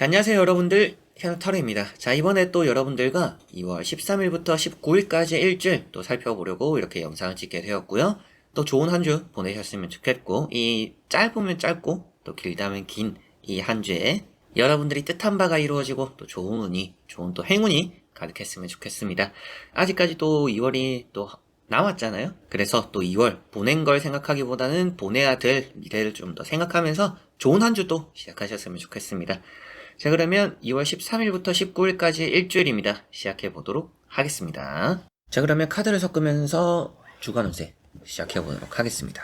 자, 안녕하세요 여러분들, 현타로입니다. 자, 이번에 또 여러분들과 2월 13일부터 19일까지 일주일 또 살펴보려고 이렇게 영상을 찍게 되었고요. 또 좋은 한 주 보내셨으면 좋겠고, 이 짧으면 짧고 또 길다면 긴 이 한 주에 여러분들이 뜻한 바가 이루어지고 또 좋은 운이, 좋은 또 행운이 가득했으면 좋겠습니다. 아직까지 또 2월이 또 남았잖아요. 그래서 또 2월 보낸 걸 생각하기보다는 보내야 될 미래를 좀 더 생각하면서 좋은 한 주도 시작하셨으면 좋겠습니다. 자, 그러면 2월 13일부터 19일까지 일주일입니다. 시작해 보도록 하겠습니다. 자, 그러면 카드를 섞으면서 주간 운세 시작해 보도록 하겠습니다.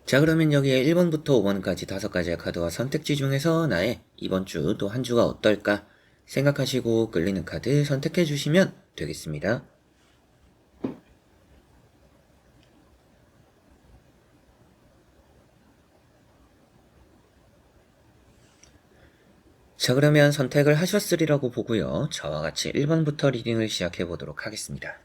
자, 그러면 여기에 1번부터 5번까지 5가지의 카드와 선택지 중에서 나의 이번 주 또 한 주가 어떨까 생각하시고 끌리는 카드 선택해 주시면 되겠습니다. 자, 그러면 선택을 하셨으리라고 보고요. 저와 같이 1번부터 리딩을 시작해 보도록 하겠습니다.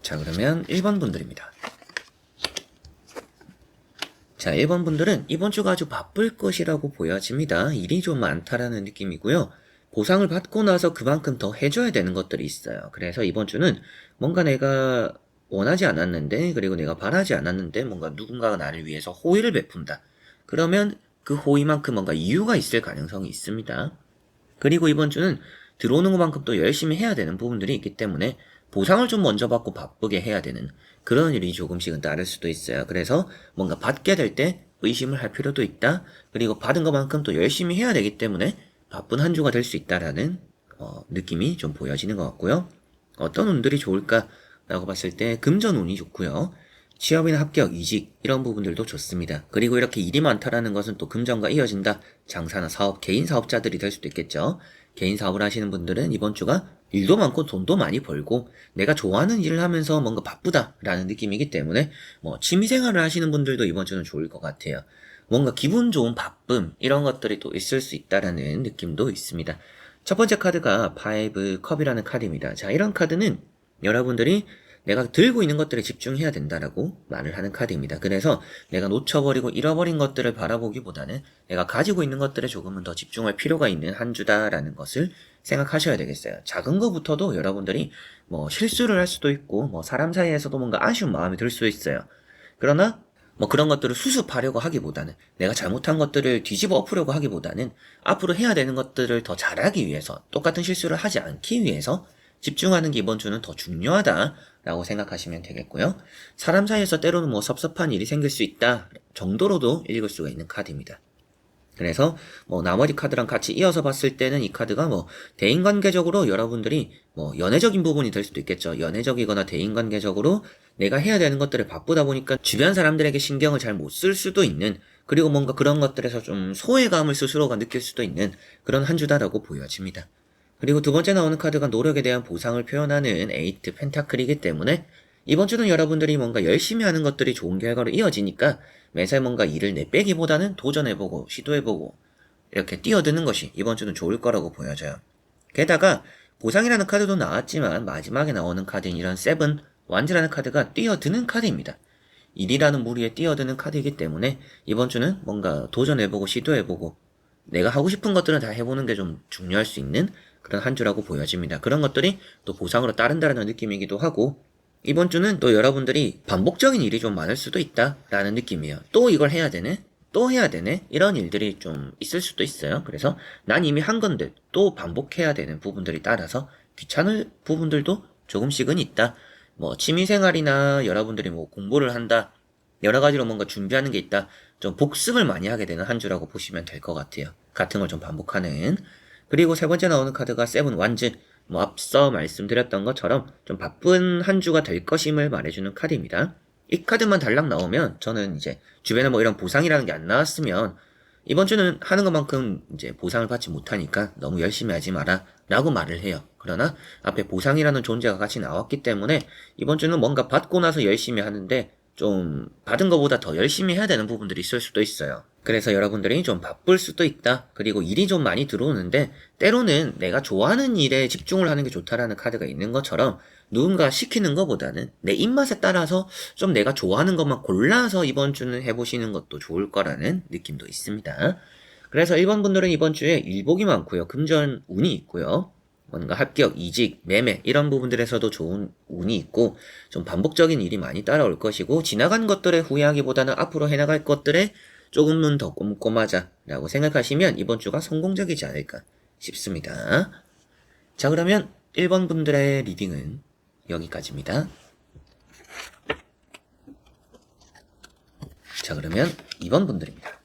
자, 그러면 1번 분들입니다. 자, 1번 분들은 이번 주가 아주 바쁠 것이라고 보여집니다. 일이 좀 많다라는 느낌이고요. 보상을 받고 나서 그만큼 더 해줘야 되는 것들이 있어요. 그래서 이번 주는 뭔가 내가 원하지 않았는데, 그리고 내가 바라지 않았는데, 뭔가 누군가가 나를 위해서 호의를 베푼다. 그러면 그 호의만큼 뭔가 이유가 있을 가능성이 있습니다. 그리고 이번 주는 들어오는 것만큼 또 열심히 해야 되는 부분들이 있기 때문에 보상을 좀 먼저 받고 바쁘게 해야 되는 그런 일이 조금씩은 따를 수도 있어요. 그래서 뭔가 받게 될 때 의심을 할 필요도 있다. 그리고 받은 것만큼 또 열심히 해야 되기 때문에 바쁜 한 주가 될 수 있다라는 느낌이 좀 보여지는 것 같고요. 어떤 운들이 좋을까라고 봤을 때 금전 운이 좋고요. 취업이나 합격, 이직 이런 부분들도 좋습니다. 그리고 이렇게 일이 많다라는 것은 또 금전과 이어진다. 장사나 사업, 개인 사업자들이 될 수도 있겠죠. 개인 사업을 하시는 분들은 이번 주가 일도 많고 돈도 많이 벌고 내가 좋아하는 일을 하면서 뭔가 바쁘다라는 느낌이기 때문에 취미생활을 하시는 분들도 이번 주는 좋을 것 같아요. 뭔가 기분 좋은 바쁨 이런 것들이 또 있을 수 있다라는 느낌도 있습니다. 첫 번째 카드가 5 컵이라는 카드입니다. 자, 이런 카드는 여러분들이 내가 들고 있는 것들에 집중해야 된다라고 말을 하는 카드입니다. 그래서 내가 놓쳐버리고 잃어버린 것들을 바라보기보다는 내가 가지고 있는 것들에 조금은 더 집중할 필요가 있는 한 주다라는 것을 생각하셔야 되겠어요. 작은 것부터도 여러분들이 실수를 할 수도 있고 사람 사이에서도 뭔가 아쉬운 마음이 들 수 있어요. 그러나 그런 것들을 수습하려고 하기보다는 내가 잘못한 것들을 뒤집어 엎으려고 하기보다는 앞으로 해야 되는 것들을 더 잘하기 위해서 똑같은 실수를 하지 않기 위해서 집중하는 게 이번 주는 더 중요하다라고 생각하시면 되겠고요. 사람 사이에서 때로는 섭섭한 일이 생길 수 있다 정도로도 읽을 수가 있는 카드입니다. 그래서 나머지 카드랑 같이 이어서 봤을 때는 이 카드가 대인관계적으로 여러분들이 연애적인 부분이 될 수도 있겠죠. 연애적이거나 대인관계적으로 내가 해야 되는 것들을 바쁘다 보니까 주변 사람들에게 신경을 잘 못 쓸 수도 있는, 그리고 뭔가 그런 것들에서 좀 소외감을 스스로가 느낄 수도 있는 그런 한 주다라고 보여집니다. 그리고 두 번째 나오는 카드가 노력에 대한 보상을 표현하는 8 펜타클이기 때문에 이번 주는 여러분들이 뭔가 열심히 하는 것들이 좋은 결과로 이어지니까 매사에 뭔가 일을 내빼기보다는 도전해보고 시도해보고 이렇게 뛰어드는 것이 이번 주는 좋을 거라고 보여져요. 게다가 보상이라는 카드도 나왔지만 마지막에 나오는 카드인 이런 7 완즈라는 카드가 뛰어드는 카드입니다. 일이라는 무리에 뛰어드는 카드이기 때문에 이번 주는 뭔가 도전해보고 시도해보고 내가 하고 싶은 것들은 다 해보는 게 좀 중요할 수 있는 그런 한 주라고 보여집니다. 그런 것들이 또 보상으로 따른다는 느낌이기도 하고, 이번 주는 또 여러분들이 반복적인 일이 좀 많을 수도 있다라는 느낌이에요. 또 이걸 해야 되네? 또 해야 되네? 이런 일들이 좀 있을 수도 있어요. 그래서 난 이미 한 건데 또 반복해야 되는 부분들이 따라서 귀찮을 부분들도 조금씩은 있다. 뭐 취미생활이나 여러분들이 뭐 공부를 한다. 여러 가지로 뭔가 준비하는 게 있다. 좀 복습을 많이 하게 되는 한 주라고 보시면 될 것 같아요. 같은 걸 좀 반복하는. 그리고 세 번째 나오는 카드가 세븐 완즈. 뭐 앞서 말씀드렸던 것처럼 좀 바쁜 한 주가 될 것임을 말해주는 카드입니다. 이 카드만 달랑 나오면 저는 이제 주변에 뭐 이런 보상이라는 게 안 나왔으면 이번 주는 하는 것만큼 이제 보상을 받지 못하니까 너무 열심히 하지 마라 라고 말을 해요. 그러나 앞에 보상이라는 존재가 같이 나왔기 때문에 이번 주는 뭔가 받고 나서 열심히 하는데 좀 받은 것보다 더 열심히 해야 되는 부분들이 있을 수도 있어요. 그래서 여러분들이 좀 바쁠 수도 있다. 그리고 일이 좀 많이 들어오는데 때로는 내가 좋아하는 일에 집중을 하는 게 좋다라는 카드가 있는 것처럼 누군가 시키는 것보다는 내 입맛에 따라서 좀 내가 좋아하는 것만 골라서 이번 주는 해보시는 것도 좋을 거라는 느낌도 있습니다. 그래서 1번 분들은 이번 주에 일복이 많고요. 금전 운이 있고요. 뭔가 합격, 이직, 매매 이런 부분들에서도 좋은 운이 있고 좀 반복적인 일이 많이 따라올 것이고 지나간 것들에 후회하기보다는 앞으로 해나갈 것들에 조금은 더 꼼꼼하자 라고 생각하시면 이번 주가 성공적이지 않을까 싶습니다. 자, 그러면 1번 분들의 리딩은 여기까지입니다. 자, 그러면 2번 분들입니다.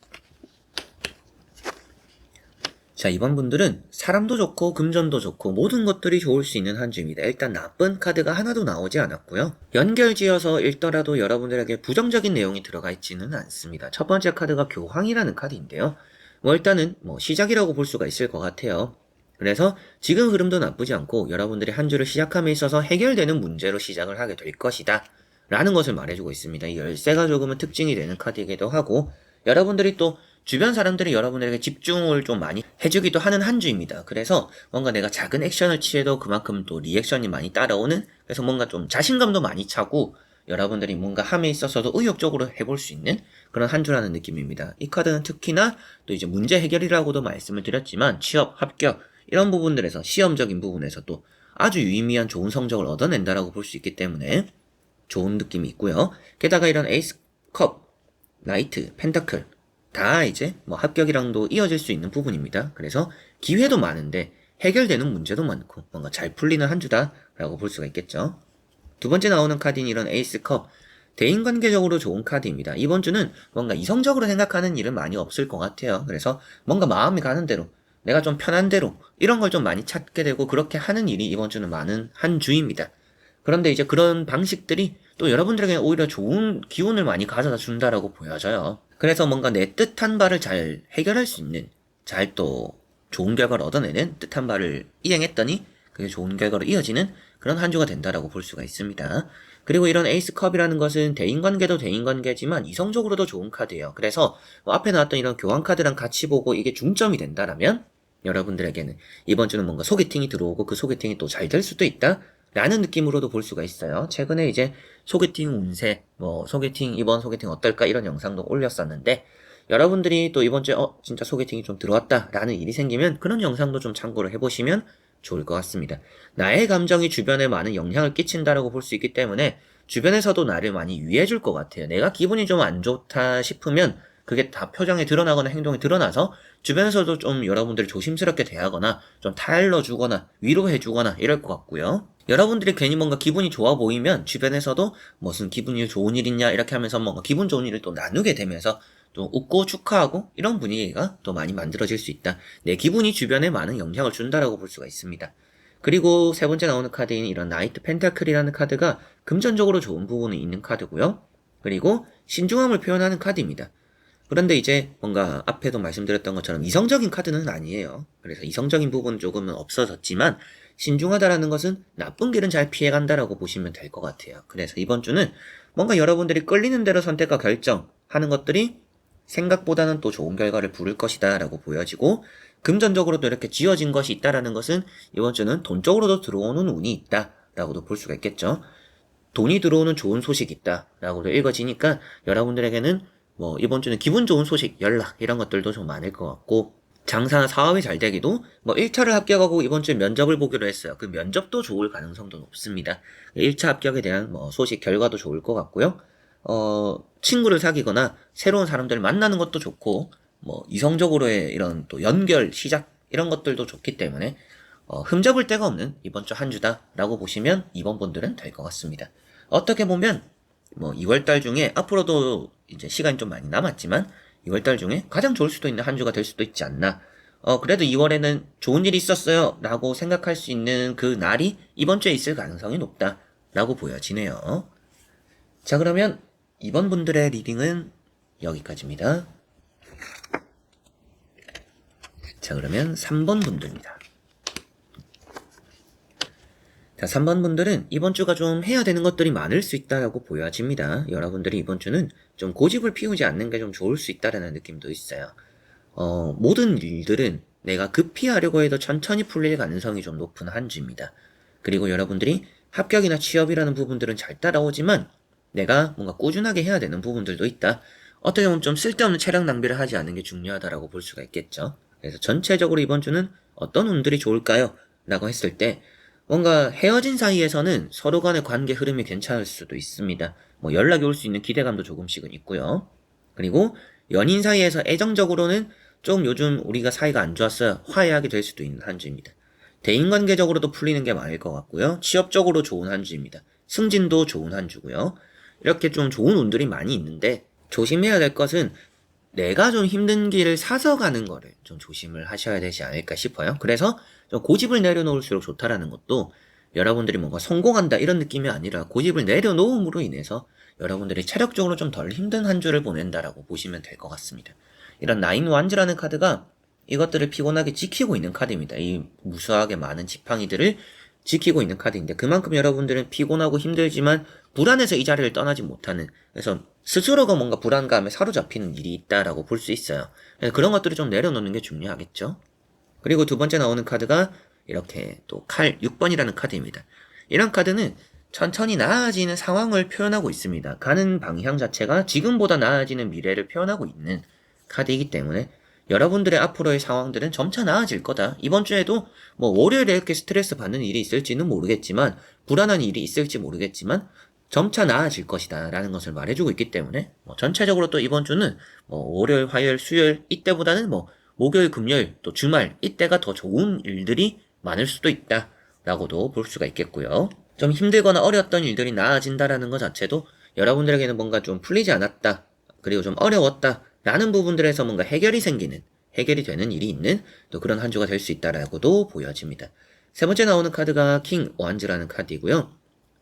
자, 2번 분들은 사람도 좋고 금전도 좋고 모든 것들이 좋을 수 있는 한 주입니다. 일단 나쁜 카드가 하나도 나오지 않았고요. 연결지어서 읽더라도 여러분들에게 부정적인 내용이 들어가 있지는 않습니다. 첫 번째 카드가 교황이라는 카드인데요. 뭐 일단은 뭐 시작이라고 볼 수가 있을 것 같아요. 그래서 지금 흐름도 나쁘지 않고 여러분들이 한 주를 시작함에 있어서 해결되는 문제로 시작을 하게 될 것이다 라는 것을 말해주고 있습니다. 이 열쇠가 조금은 특징이 되는 카드이기도 하고 여러분들이 또 주변 사람들이 여러분들에게 집중을 좀 많이 해주기도 하는 한 주입니다. 그래서 뭔가 내가 작은 액션을 취해도 그만큼 또 리액션이 많이 따라오는, 그래서 뭔가 좀 자신감도 많이 차고 여러분들이 뭔가 함에 있어서도 의욕적으로 해볼 수 있는 그런 한 주라는 느낌입니다. 이 카드는 특히나 또 이제 문제 해결이라고도 말씀을 드렸지만 취업, 합격 이런 부분들에서 시험적인 부분에서 또 아주 유의미한 좋은 성적을 얻어낸다라고 볼 수 있기 때문에 좋은 느낌이 있고요. 게다가 이런 에이스 컵, 나이트, 펜타클 다 이제 뭐 합격이랑도 이어질 수 있는 부분입니다. 그래서 기회도 많은데 해결되는 문제도 많고 뭔가 잘 풀리는 한 주다라고 볼 수가 있겠죠. 두 번째 나오는 카드인 이런 에이스컵, 대인관계적으로 좋은 카드입니다. 이번 주는 뭔가 이성적으로 생각하는 일은 많이 없을 것 같아요. 그래서 뭔가 마음이 가는 대로 내가 좀 편한 대로 이런 걸 좀 많이 찾게 되고 그렇게 하는 일이 이번 주는 많은 한 주입니다. 그런데 이제 그런 방식들이 또 여러분들에게 오히려 좋은 기운을 많이 가져다 준다라고 보여져요. 그래서 뭔가 내 뜻한 바를 잘 해결할 수 있는, 잘 또 좋은 결과를 얻어내는 뜻한 바를 이행했더니 그게 좋은 결과로 이어지는 그런 한 주가 된다라고 볼 수가 있습니다. 그리고 이런 에이스컵이라는 것은 대인관계도 대인관계지만 이성적으로도 좋은 카드예요. 그래서 뭐 앞에 나왔던 이런 교환 카드랑 같이 보고 이게 중점이 된다라면 여러분들에게는 이번 주는 뭔가 소개팅이 들어오고 그 소개팅이 또 잘 될 수도 있다 라는 느낌으로도 볼 수가 있어요. 최근에 이제 소개팅 운세, 뭐 소개팅 이번 소개팅 어떨까 이런 영상도 올렸었는데 여러분들이 또 이번 주에 진짜 소개팅이 좀 들어왔다 라는 일이 생기면 그런 영상도 좀 참고를 해보시면 좋을 것 같습니다. 나의 감정이 주변에 많은 영향을 끼친다라고 볼 수 있기 때문에 주변에서도 나를 많이 위해 줄 것 같아요. 내가 기분이 좀 안 좋다 싶으면 그게 다 표정에 드러나거나 행동에 드러나서 주변에서도 좀 여러분들을 조심스럽게 대하거나 좀 타일러 주거나 위로해 주거나 이럴 것 같고요. 여러분들이 괜히 뭔가 기분이 좋아 보이면 주변에서도 무슨 기분이 좋은 일 있냐 이렇게 하면서 뭔가 기분 좋은 일을 또 나누게 되면서 또 웃고 축하하고 이런 분위기가 또 많이 만들어질 수 있다. 내 기분이 주변에 많은 영향을 준다라고 볼 수가 있습니다. 그리고 세 번째 나오는 카드인 이런 나이트 펜타클이라는 카드가 금전적으로 좋은 부분이 있는 카드고요. 그리고 신중함을 표현하는 카드입니다. 그런데 이제 뭔가 앞에도 말씀드렸던 것처럼 이성적인 카드는 아니에요. 그래서 이성적인 부분 조금은 없어졌지만 신중하다라는 것은 나쁜 길은 잘 피해간다라고 보시면 될 것 같아요. 그래서 이번 주는 뭔가 여러분들이 끌리는 대로 선택과 결정하는 것들이 생각보다는 또 좋은 결과를 부를 것이다 라고 보여지고 금전적으로도 이렇게 지어진 것이 있다라는 것은 이번 주는 돈 쪽으로도 들어오는 운이 있다 라고도 볼 수가 있겠죠. 돈이 들어오는 좋은 소식이 있다 라고도 읽어지니까 여러분들에게는 뭐 이번 주는 기분 좋은 소식, 연락 이런 것들도 좀 많을 것 같고 장사나 사업이 잘 되기도 뭐 1차를 합격하고 이번 주에 면접을 보기로 했어요. 그 면접도 좋을 가능성도 높습니다. 1차 합격에 대한 뭐 소식 결과도 좋을 것 같고요. 친구를 사귀거나 새로운 사람들을 만나는 것도 좋고, 뭐, 이성적으로의 이런 또 연결, 시작, 이런 것들도 좋기 때문에, 흠잡을 데가 없는 이번 주 한 주다라고 보시면 이번 분들은 될 것 같습니다. 어떻게 보면, 뭐, 2월달 중에 앞으로도 이제 시간이 좀 많이 남았지만, 2월달 중에 가장 좋을 수도 있는 한 주가 될 수도 있지 않나. 그래도 2월에는 좋은 일이 있었어요. 라고 생각할 수 있는 그 날이 이번 주에 있을 가능성이 높다. 라고 보여지네요. 자, 그러면 이번 분들의 리딩은 여기까지입니다. 자, 그러면 3번 분들입니다. 자, 3번 분들은 이번 주가 좀 해야 되는 것들이 많을 수 있다라고 보여집니다. 여러분들이 이번 주는 좀 고집을 피우지 않는 게 좀 좋을 수 있다라는 느낌도 있어요. 모든 일들은 내가 급히 하려고 해도 천천히 풀릴 가능성이 좀 높은 한 주입니다. 그리고 여러분들이 합격이나 취업이라는 부분들은 잘 따라오지만 내가 뭔가 꾸준하게 해야 되는 부분들도 있다. 어떻게 보면 좀 쓸데없는 체력 낭비를 하지 않는 게 중요하다라고 볼 수가 있겠죠. 그래서 전체적으로 이번 주는 어떤 운들이 좋을까요? 라고 했을 때 뭔가 헤어진 사이에서는 서로 간의 관계 흐름이 괜찮을 수도 있습니다. 뭐 연락이 올 수 있는 기대감도 조금씩은 있고요. 그리고 연인 사이에서 애정적으로는 좀 요즘 우리가 사이가 안 좋았어요. 화해하게 될 수도 있는 한 주입니다. 대인관계적으로도 풀리는 게 많을 것 같고요. 취업적으로 좋은 한 주입니다. 승진도 좋은 한 주고요. 이렇게 좀 좋은 운들이 많이 있는데 조심해야 될 것은 내가 좀 힘든 길을 사서 가는 거를 좀 조심을 하셔야 되지 않을까 싶어요. 그래서 좀 고집을 내려놓을수록 좋다라는 것도 여러분들이 뭔가 성공한다 이런 느낌이 아니라 고집을 내려놓음으로 인해서 여러분들이 체력적으로 좀 덜 힘든 한 주를 보낸다라고 보시면 될 것 같습니다. 이런 나인 완즈라는 카드가 이것들을 피곤하게 지키고 있는 카드입니다. 이 무수하게 많은 지팡이들을 지키고 있는 카드인데 그만큼 여러분들은 피곤하고 힘들지만 불안해서 이 자리를 떠나지 못하는, 그래서 스스로가 뭔가 불안감에 사로잡히는 일이 있다라고 볼 수 있어요. 그런 것들을 좀 내려놓는 게 중요하겠죠. 그리고 두 번째 나오는 카드가 이렇게 또 칼 6번이라는 카드입니다. 이런 카드는 천천히 나아지는 상황을 표현하고 있습니다. 가는 방향 자체가 지금보다 나아지는 미래를 표현하고 있는 카드이기 때문에 여러분들의 앞으로의 상황들은 점차 나아질 거다. 이번 주에도 뭐 월요일에 이렇게 스트레스 받는 일이 있을지는 모르겠지만, 불안한 일이 있을지 모르겠지만 점차 나아질 것이다 라는 것을 말해주고 있기 때문에 뭐 전체적으로 또 이번 주는 뭐 월요일, 화요일, 수요일 이때보다는 뭐 목요일, 금요일, 또 주말 이때가 더 좋은 일들이 많을 수도 있다 라고도 볼 수가 있겠고요. 좀 힘들거나 어려웠던 일들이 나아진다라는 것 자체도 여러분들에게는 뭔가 좀 풀리지 않았다, 그리고 좀 어려웠다 라는 부분들에서 뭔가 해결이 되는 일이 있는 또 그런 한 주가 될 수 있다라고도 보여집니다. 세 번째 나오는 카드가 킹 원즈라는 카드이고요.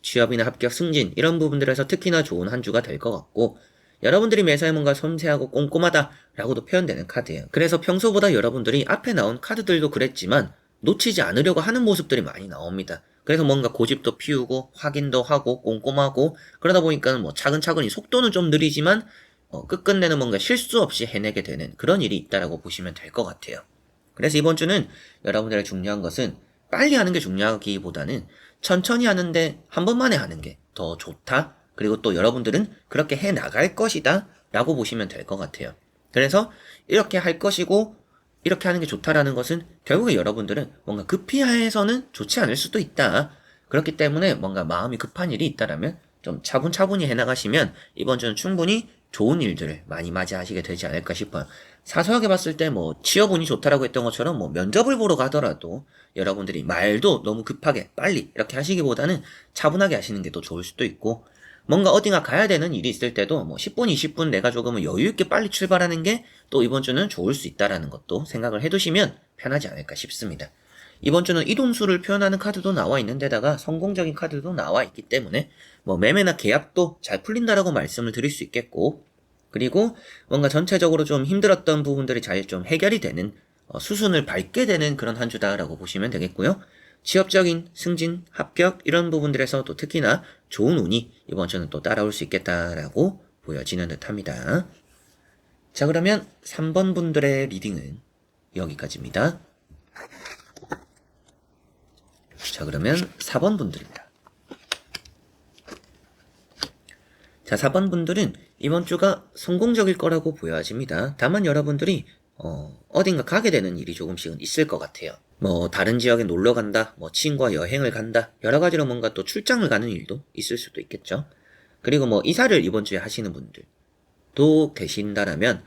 취업이나 합격, 승진 이런 부분들에서 특히나 좋은 한 주가 될 것 같고, 여러분들이 매사에 뭔가 섬세하고 꼼꼼하다라고도 표현되는 카드예요. 그래서 평소보다 여러분들이 앞에 나온 카드들도 그랬지만 놓치지 않으려고 하는 모습들이 많이 나옵니다. 그래서 뭔가 고집도 피우고 확인도 하고 꼼꼼하고 그러다 보니까 뭐 차근차근히 속도는 좀 느리지만 끝끝내는 뭔가 실수 없이 해내게 되는 그런 일이 있다라고 보시면 될 것 같아요. 그래서 이번 주는 여러분들의 중요한 것은 빨리 하는 게 중요하기보다는 천천히 하는데 한 번만에 하는 게 더 좋다. 그리고 또 여러분들은 그렇게 해 나갈 것이다 라고 보시면 될 것 같아요. 그래서 이렇게 할 것이고 이렇게 하는 게 좋다라는 것은 결국에 여러분들은 뭔가 급히 해서는 좋지 않을 수도 있다. 그렇기 때문에 뭔가 마음이 급한 일이 있다라면 좀 차분차분히 해나가시면 이번 주는 충분히 좋은 일들을 많이 맞이하시게 되지 않을까 싶어요. 사소하게 봤을 때 뭐 취업운이 좋다라고 했던 것처럼 뭐 면접을 보러 가더라도 여러분들이 말도 너무 급하게 빨리 이렇게 하시기보다는 차분하게 하시는 게 더 좋을 수도 있고, 뭔가 어딘가 가야 되는 일이 있을 때도 뭐 10분, 20분 내가 조금은 여유있게 빨리 출발하는 게 또 이번 주는 좋을 수 있다라는 것도 생각을 해두시면 편하지 않을까 싶습니다. 이번 주는 이동수를 표현하는 카드도 나와 있는 데다가 성공적인 카드도 나와 있기 때문에 뭐 매매나 계약도 잘 풀린다라고 말씀을 드릴 수 있겠고, 그리고 뭔가 전체적으로 좀 힘들었던 부분들이 잘 좀 해결이 되는 수순을 밟게 되는 그런 한 주다라고 보시면 되겠고요. 취업적인 승진, 합격 이런 부분들에서 또 특히나 좋은 운이 이번 주는 또 따라올 수 있겠다라고 보여지는 듯합니다. 자, 그러면 3번 분들의 리딩은 여기까지입니다. 자, 그러면 4번 분들입니다. 자, 4번 분들은 이번 주가 성공적일 거라고 보여집니다. 다만 여러분들이 어딘가 가게 되는 일이 조금씩은 있을 것 같아요. 뭐 다른 지역에 놀러 간다, 뭐 친구와 여행을 간다, 여러 가지로 뭔가 또 출장을 가는 일도 있을 수도 있겠죠. 그리고 뭐 이사를 이번 주에 하시는 분들도 계신다라면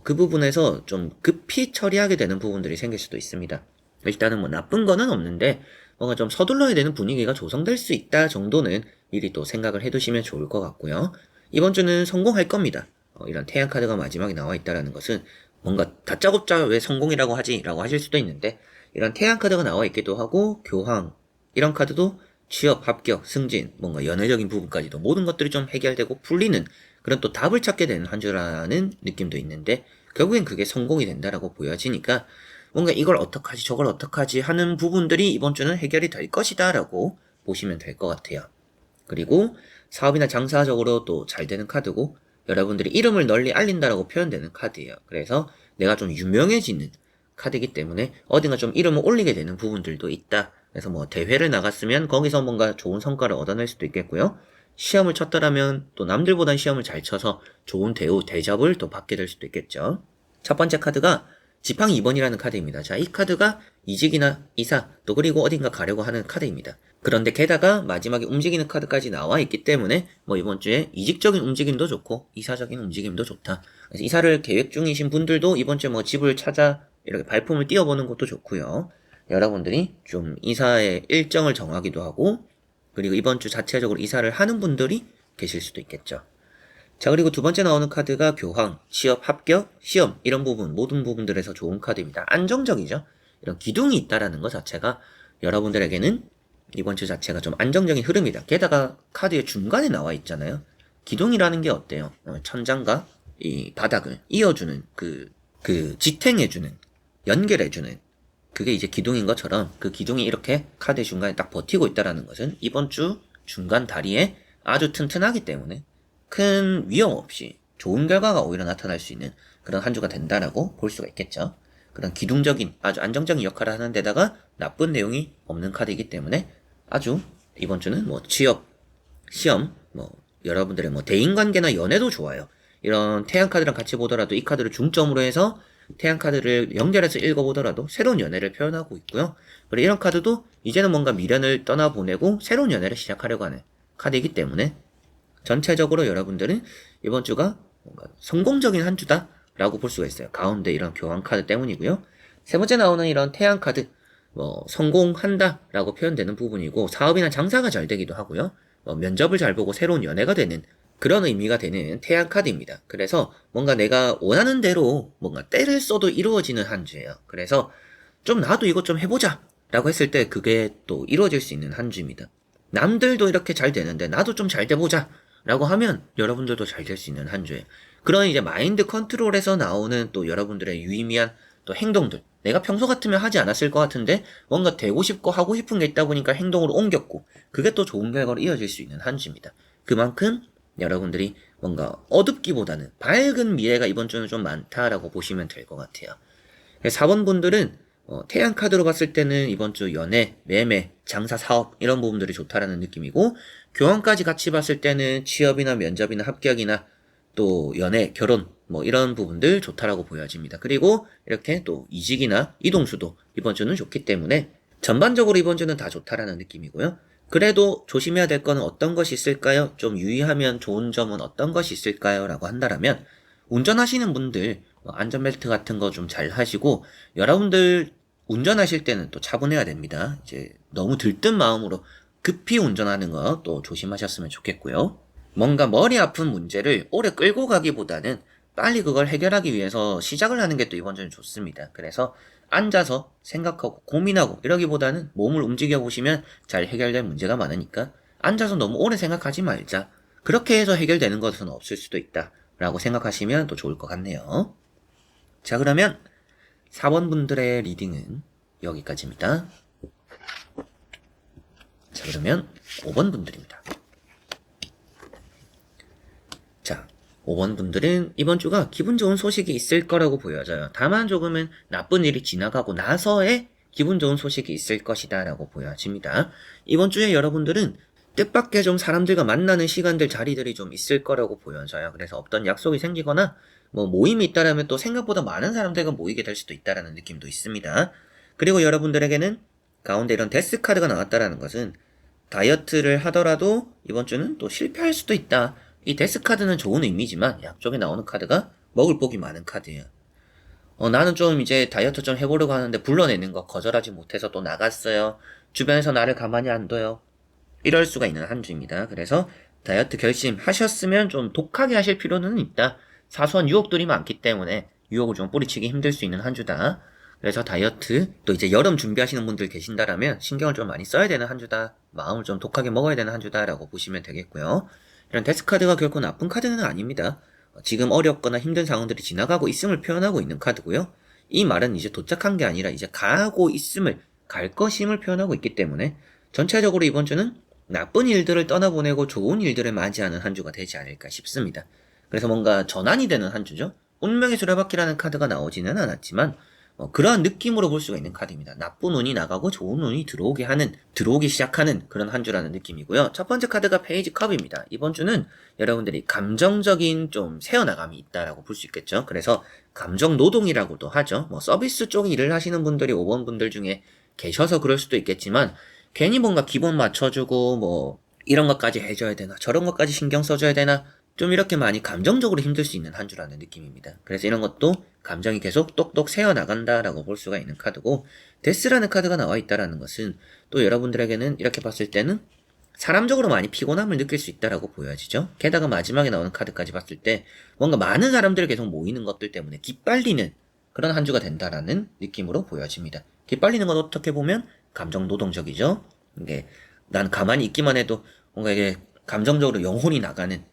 그 부분에서 좀 급히 처리하게 되는 부분들이 생길 수도 있습니다. 일단은 뭐 나쁜 거는 없는데 뭔가 좀 서둘러야 되는 분위기가 조성될 수 있다 정도는 미리 또 생각을 해두시면 좋을 것 같고요. 이번 주는 성공할 겁니다. 이런 태양 카드가 마지막에 나와 있다라는 것은 뭔가 다짜고짜 왜 성공이라고 하지? 라고 하실 수도 있는데 이런 태양 카드가 나와 있기도 하고 교황 이런 카드도 취업, 합격, 승진, 뭔가 연애적인 부분까지도 모든 것들이 좀 해결되고 풀리는 그런 또 답을 찾게 되는 한 주라는 느낌도 있는데 결국엔 그게 성공이 된다라고 보여지니까 뭔가 이걸 어떡하지 저걸 어떡하지 하는 부분들이 이번 주는 해결이 될 것이다 라고 보시면 될 것 같아요. 그리고 사업이나 장사적으로 또 잘 되는 카드고 여러분들이 이름을 널리 알린다라고 표현되는 카드예요. 그래서 내가 좀 유명해지는 카드이기 때문에 어딘가 좀 이름을 올리게 되는 부분들도 있다. 그래서 뭐 대회를 나갔으면 거기서 뭔가 좋은 성과를 얻어낼 수도 있겠고요. 시험을 쳤더라면 또 남들보단 시험을 잘 쳐서 좋은 대우, 대접을 또 받게 될 수도 있겠죠. 첫 번째 카드가 지팡이 2번이라는 카드입니다. 자, 이 카드가 이직이나 이사, 또 그리고 어딘가 가려고 하는 카드입니다. 그런데 게다가 마지막에 움직이는 카드까지 나와 있기 때문에 뭐 이번 주에 이직적인 움직임도 좋고 이사적인 움직임도 좋다. 그래서 이사를 계획 중이신 분들도 이번 주에 뭐 집을 찾아 이렇게 발품을 띄워보는 것도 좋고요. 여러분들이 좀 이사의 일정을 정하기도 하고 그리고 이번 주 자체적으로 이사를 하는 분들이 계실 수도 있겠죠. 자, 그리고 두 번째 나오는 카드가 교황, 취업, 합격, 시험 이런 부분 모든 부분들에서 좋은 카드입니다. 안정적이죠. 이런 기둥이 있다라는 것 자체가 여러분들에게는 이번 주 자체가 좀 안정적인 흐름이다. 게다가 카드의 중간에 나와 있잖아요. 기둥이라는 게 어때요? 천장과 이 바닥을 이어주는 그 지탱해주는 연결해주는 그게 이제 기둥인 것처럼 그 기둥이 이렇게 카드의 중간에 딱 버티고 있다라는 것은 이번 주 중간 다리에 아주 튼튼하기 때문에 큰 위험 없이 좋은 결과가 오히려 나타날 수 있는 그런 한 주가 된다라고 볼 수가 있겠죠. 그런 기둥적인 아주 안정적인 역할을 하는 데다가 나쁜 내용이 없는 카드이기 때문에 아주 이번 주는 뭐 취업, 시험, 뭐 여러분들의 뭐 대인관계나 연애도 좋아요. 이런 태양 카드랑 같이 보더라도 이 카드를 중점으로 해서 태양 카드를 연결해서 읽어보더라도 새로운 연애를 표현하고 있고요. 그리고 이런 카드도 이제는 뭔가 미련을 떠나보내고 새로운 연애를 시작하려고 하는 카드이기 때문에 전체적으로 여러분들은 이번 주가 뭔가 성공적인 한 주다라고 볼 수가 있어요. 가운데 이런 교환 카드 때문이고요. 세 번째 나오는 이런 태양 카드, 뭐 성공한다라고 표현되는 부분이고 사업이나 장사가 잘 되기도 하고요. 면접을 잘 보고 새로운 연애가 되는 그런 의미가 되는 태양 카드입니다. 그래서 뭔가 내가 원하는 대로 뭔가 때를 써도 이루어지는 한 주예요. 그래서 좀 나도 이것 좀 해보자 라고 했을 때 그게 또 이루어질 수 있는 한 주입니다. 남들도 이렇게 잘 되는데 나도 좀 잘 돼보자 라고 하면 여러분들도 잘 될 수 있는 한 주예요. 그런 이제 마인드 컨트롤에서 나오는 또 여러분들의 유의미한 또 행동들. 내가 평소 같으면 하지 않았을 것 같은데 뭔가 되고 싶고 하고 싶은 게 있다 보니까 행동으로 옮겼고 그게 또 좋은 결과로 이어질 수 있는 한 주입니다. 그만큼 여러분들이 뭔가 어둡기보다는 밝은 미래가 이번 주는 좀 많다라고 보시면 될 것 같아요. 4번 분들은 태양 카드로 봤을 때는 이번 주 연애, 매매, 장사, 사업 이런 부분들이 좋다라는 느낌이고 교환까지 같이 봤을 때는 취업이나 면접이나 합격이나 또 연애, 결혼 뭐 이런 부분들 좋다라고 보여집니다. 그리고 이렇게 또 이직이나 이동수도 이번 주는 좋기 때문에 전반적으로 이번 주는 다 좋다라는 느낌이고요. 그래도 조심해야 될 거는 어떤 것이 있을까요? 좀 유의하면 좋은 점은 어떤 것이 있을까요? 라고 한다면 운전하시는 분들 안전벨트 같은 거 좀 잘 하시고 여러분들 운전하실 때는 또 차분해야 됩니다. 이제 너무 들뜬 마음으로 급히 운전하는 거 또 조심하셨으면 좋겠고요. 뭔가 머리 아픈 문제를 오래 끌고 가기보다는 빨리 그걸 해결하기 위해서 시작을 하는 게 또 이번 주는 좋습니다. 그래서 앉아서 생각하고 고민하고 이러기보다는 몸을 움직여 보시면 잘 해결될 문제가 많으니까 앉아서 너무 오래 생각하지 말자. 그렇게 해서 해결되는 것은 없을 수도 있다. 라고 생각하시면 또 좋을 것 같네요. 자, 그러면 4번 분들의 리딩은 여기까지입니다. 자, 그러면 5번 분들입니다. 자, 5번 분들은 이번 주가 기분 좋은 소식이 있을 거라고 보여져요. 다만 조금은 나쁜 일이 지나가고 나서의 기분 좋은 소식이 있을 것이다 라고 보여집니다. 이번 주에 여러분들은 뜻밖의 좀 사람들과 만나는 시간들, 자리들이 좀 있을 거라고 보여져요. 그래서 어떤 약속이 생기거나 뭐 모임이 있다라면 또 생각보다 많은 사람들과 모이게 될 수도 있다라는 느낌도 있습니다. 그리고 여러분들에게는 가운데 이런 데스 카드가 나왔다라는 것은 다이어트를 하더라도 이번 주는 또 실패할 수도 있다. 이 데스 카드는 좋은 의미지만 양쪽에 나오는 카드가 먹을 복이 많은 카드예요. 나는 좀 이제 다이어트 좀 해보려고 하는데 불러내는 거 거절하지 못해서 또 나갔어요. 주변에서 나를 가만히 안 둬요. 이럴 수가 있는 한 주입니다. 그래서 다이어트 결심하셨으면 좀 독하게 하실 필요는 있다. 사소한 유혹들이 많기 때문에 유혹을 좀 뿌리치기 힘들 수 있는 한 주다. 그래서 다이어트, 또 이제 여름 준비하시는 분들 계신다라면 신경을 좀 많이 써야 되는 한 주다. 마음을 좀 독하게 먹어야 되는 한 주다라고 보시면 되겠고요. 이런 데스카드가 결코 나쁜 카드는 아닙니다. 지금 어렵거나 힘든 상황들이 지나가고 있음을 표현하고 있는 카드고요. 이 말은 이제 도착한 게 아니라 이제 가고 있음을, 갈 것임을 표현하고 있기 때문에 전체적으로 이번 주는 나쁜 일들을 떠나보내고 좋은 일들을 맞이하는 한 주가 되지 않을까 싶습니다. 그래서 뭔가 전환이 되는 한 주죠. 운명의 수레바퀴라는 카드가 나오지는 않았지만 그러한 느낌으로 볼 수가 있는 카드입니다. 나쁜 운이 나가고 좋은 운이 들어오기 시작하는 그런 한 주라는 느낌이고요. 첫 번째 카드가 페이지 컵입니다. 이번 주는 여러분들이 감정적인 좀 새어나감이 있다라고 볼 수 있겠죠. 그래서 감정 노동이라고도 하죠. 서비스 쪽 일을 하시는 분들이 5번 분들 중에 계셔서 그럴 수도 있겠지만 괜히 뭔가 기본 맞춰주고 이런 것까지 해줘야 되나 저런 것까지 신경 써줘야 되나 좀 이렇게 많이 감정적으로 힘들 수 있는 한 주라는 느낌입니다. 그래서 이런 것도 감정이 계속 똑똑 새어나간다라고 볼 수가 있는 카드고, 데스라는 카드가 나와 있다라는 것은 또 여러분들에게는 이렇게 봤을 때는 사람적으로 많이 피곤함을 느낄 수 있다라고 보여지죠. 게다가 마지막에 나오는 카드까지 봤을 때 뭔가 많은 사람들이 계속 모이는 것들 때문에 기빨리는 그런 한 주가 된다라는 느낌으로 보여집니다. 기빨리는 건 어떻게 보면 감정 노동적이죠. 이게 난 가만히 있기만 해도 뭔가 이게 감정적으로 영혼이 나가는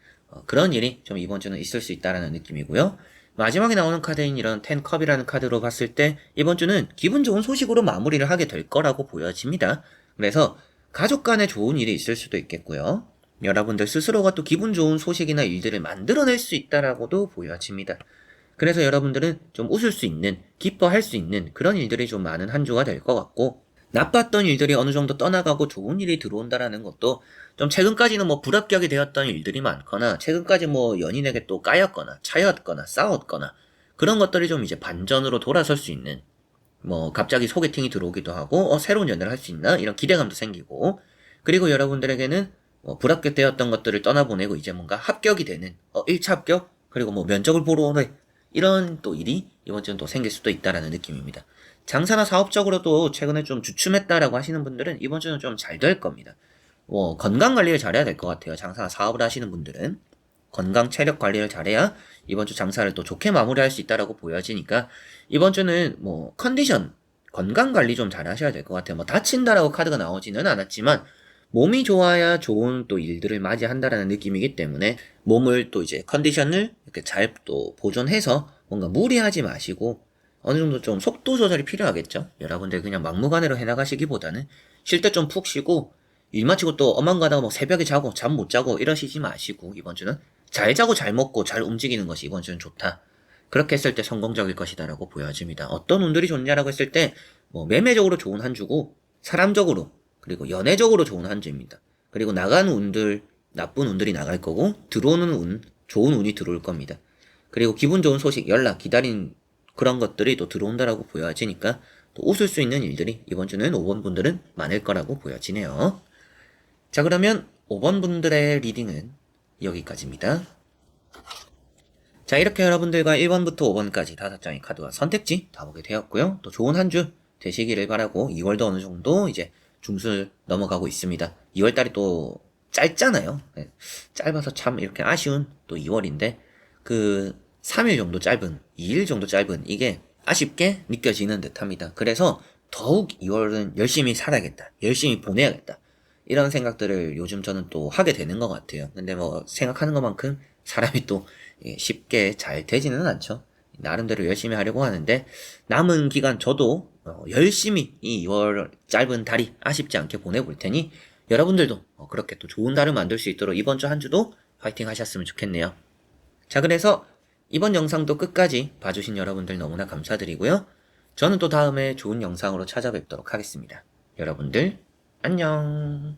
그런 일이 좀 이번 주는 있을 수 있다라는 느낌이고요. 마지막에 나오는 카드인 이런 10컵이라는 카드로 봤을 때 이번 주는 기분 좋은 소식으로 마무리를 하게 될 거라고 보여집니다. 그래서 가족 간에 좋은 일이 있을 수도 있겠고요. 여러분들 스스로가 또 기분 좋은 소식이나 일들을 만들어낼 수 있다라고도 보여집니다. 그래서 여러분들은 좀 웃을 수 있는, 기뻐할 수 있는 그런 일들이 좀 많은 한 주가 될 것 같고, 나빴던 일들이 어느 정도 떠나가고 좋은 일이 들어온다라는 것도 좀 최근까지는 불합격이 되었던 일들이 많거나 최근까지 연인에게 또 까였거나 차였거나 싸웠거나 그런 것들이 좀 이제 반전으로 돌아설 수 있는 갑자기 소개팅이 들어오기도 하고 새로운 연애를 할 수 있나 이런 기대감도 생기고, 그리고 여러분들에게는 불합격되었던 것들을 떠나보내고 이제 뭔가 합격이 되는 1차 합격 그리고 면접을 보러 오네 이런 또 일이 이번 주는 또 생길 수도 있다라는 느낌입니다. 장사나 사업적으로도 최근에 좀 주춤했다라고 하시는 분들은 이번 주는 좀 잘 될 겁니다. 건강 관리를 잘해야 될 것 같아요. 장사나 사업을 하시는 분들은 건강 체력 관리를 잘해야 이번 주 장사를 또 좋게 마무리할 수 있다라고 보여지니까 이번 주는 컨디션 건강 관리 좀 잘 하셔야 될 것 같아요. 다친다라고 카드가 나오지는 않았지만 몸이 좋아야 좋은 또 일들을 맞이한다라는 느낌이기 때문에 몸을 또 이제 컨디션을 이렇게 잘 또 보존해서 뭔가 무리하지 마시고 어느 정도 좀 속도 조절이 필요하겠죠. 여러분들 그냥 막무가내로 해나가시기보다는 쉴 때 좀 푹 쉬고 일 마치고 또 엄한 가다가 새벽에 자고 잠 못 자고 이러시지 마시고 이번 주는 잘 자고 잘 먹고 잘 움직이는 것이 이번 주는 좋다. 그렇게 했을 때 성공적일 것이다라고 보여집니다. 어떤 운들이 좋냐라고 했을 때 매매적으로 좋은 한 주고 사람적으로 그리고 연애적으로 좋은 한 주입니다. 그리고 나가는 운들 나쁜 운들이 나갈 거고 들어오는 운 좋은 운이 들어올 겁니다. 그리고 기분 좋은 소식 연락 기다린 그런 것들이 또 들어온다라고 보여지니까 또 웃을 수 있는 일들이 이번 주는 5번 분들은 많을 거라고 보여지네요. 자, 그러면 5번 분들의 리딩은 여기까지입니다. 자, 이렇게 여러분들과 1번부터 5번까지 5장의 카드와 선택지 다 보게 되었고요. 또 좋은 한 주 되시기를 바라고 2월도 어느 정도 이제 중순을 넘어가고 있습니다. 2월달이 또 짧잖아요. 네, 짧아서 참 이렇게 아쉬운 또 2월인데 3일 정도 짧은, 2일 정도 짧은 이게 아쉽게 느껴지는 듯합니다. 그래서 더욱 2월은 열심히 살아야겠다. 열심히 보내야겠다. 이런 생각들을 요즘 저는 또 하게 되는 것 같아요. 근데 생각하는 것만큼 사람이 또 쉽게 잘 되지는 않죠. 나름대로 열심히 하려고 하는데 남은 기간 저도 열심히 이 2월 짧은 달이 아쉽지 않게 보내볼 테니 여러분들도 그렇게 또 좋은 달을 만들 수 있도록 이번 주 한 주도 화이팅 하셨으면 좋겠네요. 자, 그래서 이번 영상도 끝까지 봐주신 여러분들 너무나 감사드리고요. 저는 또 다음에 좋은 영상으로 찾아뵙도록 하겠습니다. 여러분들 안녕.